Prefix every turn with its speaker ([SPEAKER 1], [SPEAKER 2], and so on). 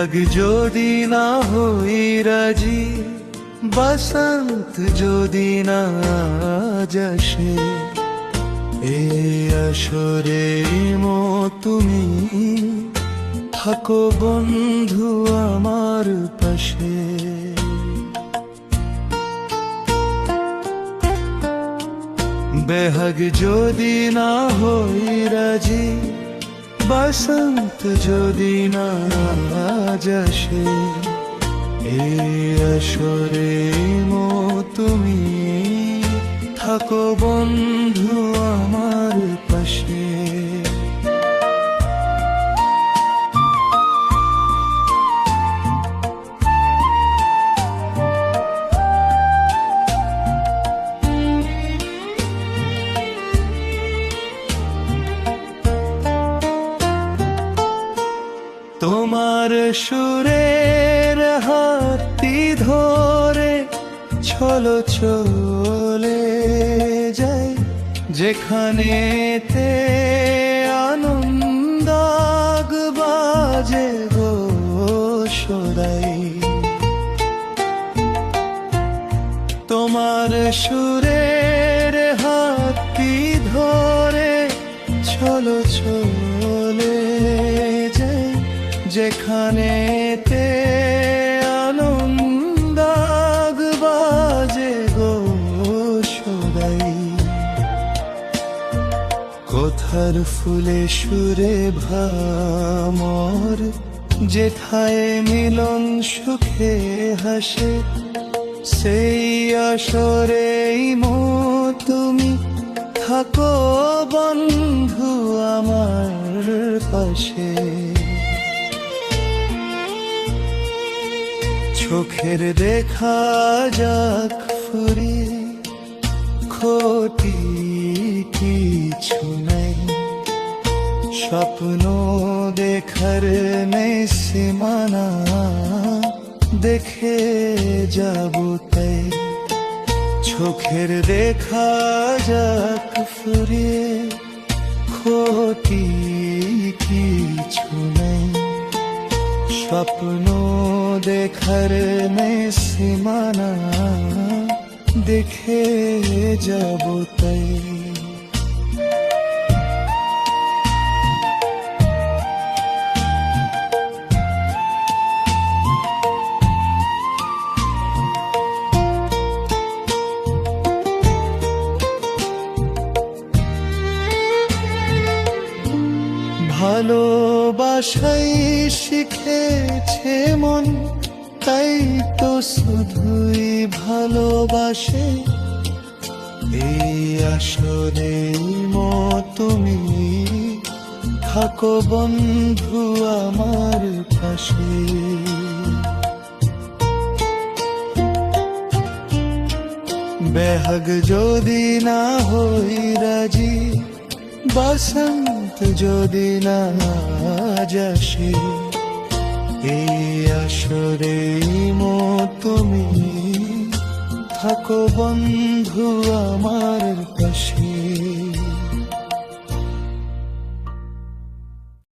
[SPEAKER 1] বেহাগ যদি না হই রাজি, বসন্ত যদি না আসে, এই আসরে মো তুমি থাকো বন্ধু আমার পাশে। বেহাগ যদি না হই রাজি, বসন্ত যদি না আসে, এই আসরে মো তুমি থাকো বন্ধু আমার পাশে। তোমার সুরের হাতটি ধরে চলো চলে যাই, যেখানেতে আনন্দ বাজে গো সদাই। তোমার সুরের হাতটি ধরে চলো চলে যাই, যেখানেতে আনন্দ বাজে গো সদাই। কোথার ফুলে সুরে ভ্রমর, যেথায় মিলন সুখে হাসে, সেই আসরেই মো তুমি থাকো বন্ধু আমার পাশে। চোখের দেখা যাক ফুরিয়ে, ক্ষতি কিছু নাই, স্বপ্ন দেখার নেই সীমানা, দেখে যাব তাই। চোখের দেখা যাক ফুরিয়ে, ক্ষতি কিছু নাই, স্বপ্ন দেখার নেই সীমানা, দেখে যাব তাই। ভালোবাসাই শিখেছে মন, তাই তো শুধুই ভালোবাসে, এই আসরে মো তুমি থাকো বন্ধু আমার পাশে। বেহাগ যদি না হই রাজি, বসন্ত যদি না আসে, এই আসরে মো তুমি থাকো বন্ধু আমার পাশে।